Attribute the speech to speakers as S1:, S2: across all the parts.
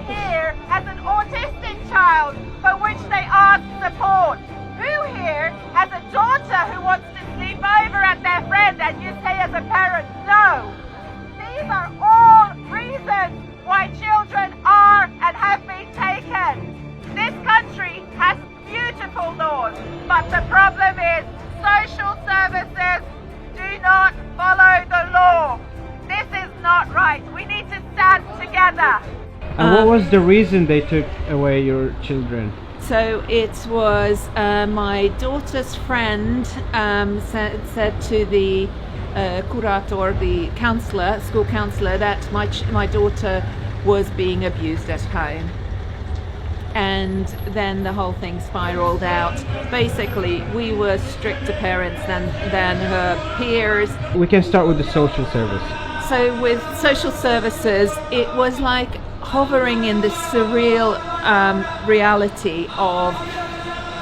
S1: here has an autistic child for which they ask support? Who here has a daughter who wants to sleep over at their friend and you say as a parent, no? These are all reasons why children are and have been taken. This country has beautiful laws, but the problem is social services do not follow the law. This is not right. We need to stand together.
S2: And what was the reason they took away your children?
S3: So it was my daughter's friend said to the curator, the counselor, school counselor, that my daughter was being abused at home. And then the whole thing spiraled out. Basically, we were stricter parents than her peers.
S2: We can start with the social service.
S3: So with social services, it was like hovering in this surreal reality of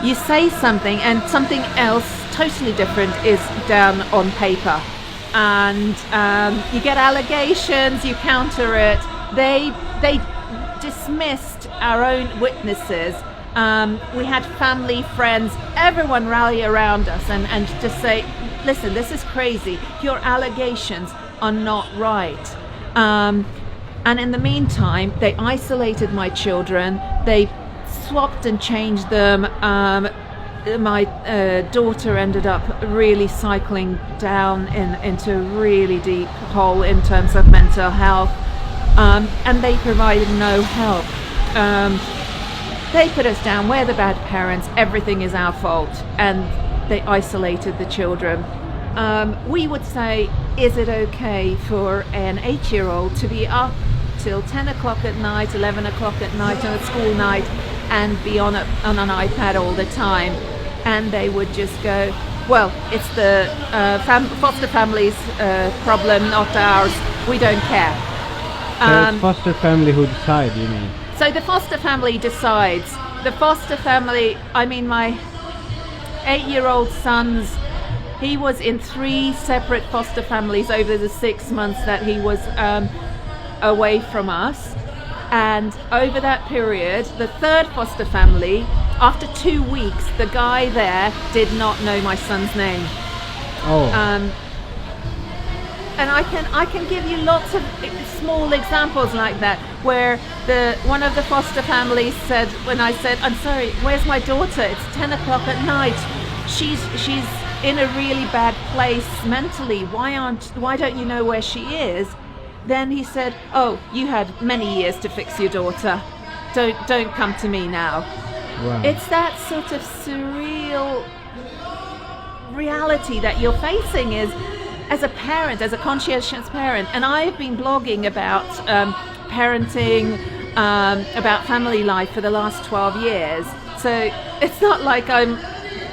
S3: you say something and something else totally different is down on paper. And you get allegations, you counter it. They dismissed our own witnesses. We had family, friends, everyone rally around us and just say, listen, this is crazy. Your allegations are not right. And in the meantime, they isolated my children. They swapped and changed them. My daughter ended up really cycling down into a really deep hole in terms of mental health. And they provided no help. They put us down, we're the bad parents, everything is our fault, and they isolated the children. We would say, is it okay for an 8-year-old to be up till 10 o'clock at night, 11 o'clock at night on a school night and be on an iPad all the time? And they would just go, well, it's the foster family's problem, not ours, we don't care.
S2: So it's foster family who decide, you mean?
S3: So the foster family decides. The foster family, I mean, my 8-year-old son's, he was in 3 separate foster families over the 6 months that he was away from us. And over that period, the 3rd foster family, after 2 weeks, the guy there did not know my son's name.
S2: Oh.
S3: And I can give you lots of small examples like that, where one of the foster families said, when I said, I'm sorry, where's my daughter? It's 10 o'clock at night. She's in a really bad place mentally. Why don't you know where she is? Then he said, oh, you had many years to fix your daughter. Don't come to me now.
S2: Wow.
S3: It's that sort of surreal reality that you're facing as a parent, as a conscientious parent. And I've been blogging about parenting, about family life for the last 12 years. So it's not like I'm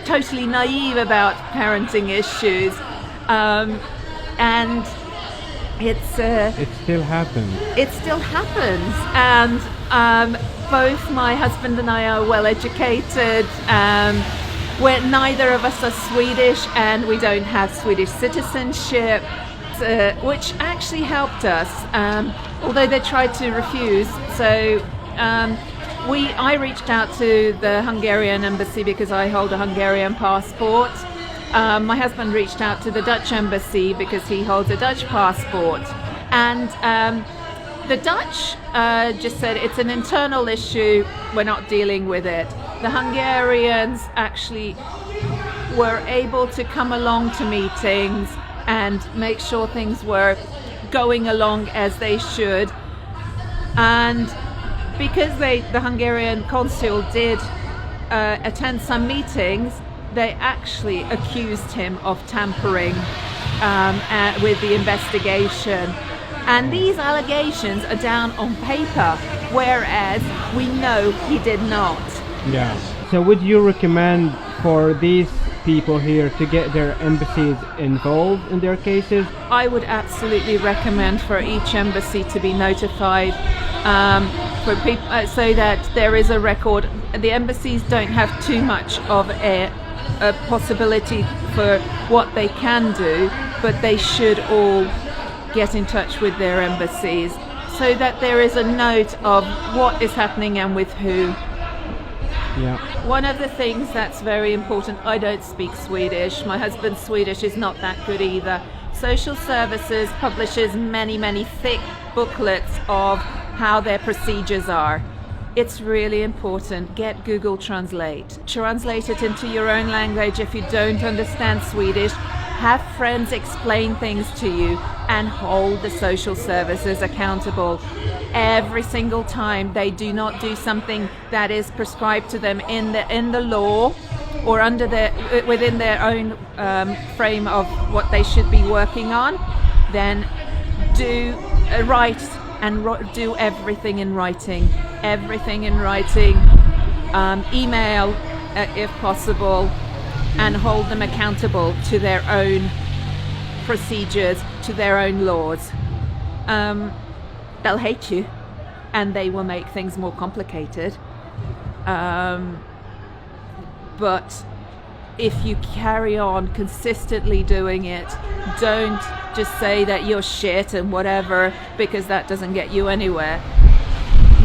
S3: totally naive about parenting issues. And it
S2: still happens.
S3: It still happens. And both my husband and I are well educated. Where neither of us are Swedish and we don't have Swedish citizenship, which actually helped us, although they tried to refuse. So I reached out to the Hungarian embassy because I hold a Hungarian passport. My husband reached out to the Dutch embassy because he holds a Dutch passport. And the Dutch just said it's an internal issue, we're not dealing with it. The Hungarians actually were able to come along to meetings and make sure things were going along as they should. And because the Hungarian consul did attend some meetings, they actually accused him of tampering with the investigation. And these allegations are down on paper, whereas we know he did not.
S2: Yeah. So would you recommend for these people here to get their embassies involved in their cases?
S3: I would absolutely recommend for each embassy to be notified for people, so that there is a record. The embassies don't have too much of a possibility for what they can do, but they should all get in touch with their embassies so that there is a note of what is happening and with who.
S2: Yeah.
S3: One of the things that's very important, I don't speak Swedish, my husband's Swedish is not that good either. Social Services publishes many thick booklets of how their procedures are. It's really important. Get Google Translate. Translate it into your own language if you don't understand Swedish. Have friends explain things to you and hold the social services accountable. Every single time they do not do something that is prescribed to them in the law or within their own frame of what they should be working on, then do write and do everything in writing. Everything in writing. Email if possible, and hold them accountable to their own procedures, to their own laws. They'll hate you and they will make things more complicated. But if you carry on consistently doing it, don't just say that you're shit and whatever, because that doesn't get you anywhere.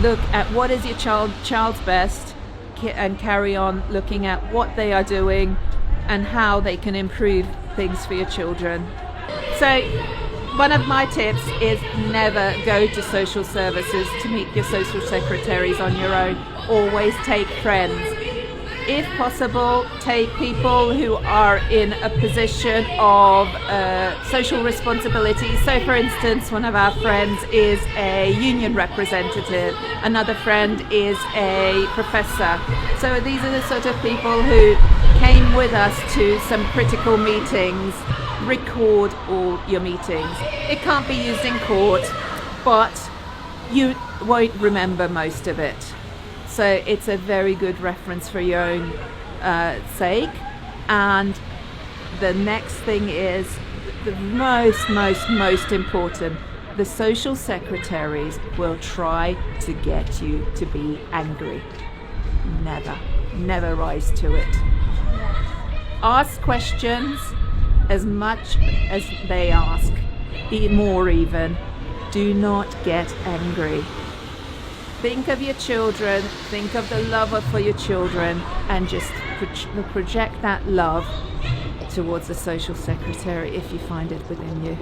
S3: Look at what is your child's best and carry on looking at what they are doing and how they can improve things for your children. So one of my tips is never go to social services to meet your social secretaries on your own. Always take friends. If possible, take people who are in a position of social responsibility. So for instance, one of our friends is a union representative, another friend is a professor. So these are the sort of people who came with us to some critical meetings. Record all your meetings. It can't be used in court, but you won't remember most of it. So it's a very good reference for your own sake. And the next thing is the most important. The social secretaries will try to get you to be angry. Never rise to it. Ask questions as much as they ask, more even. Do not get angry. Think of your children, think of the love for your children, and just project that love towards the social secretary if you find it within you.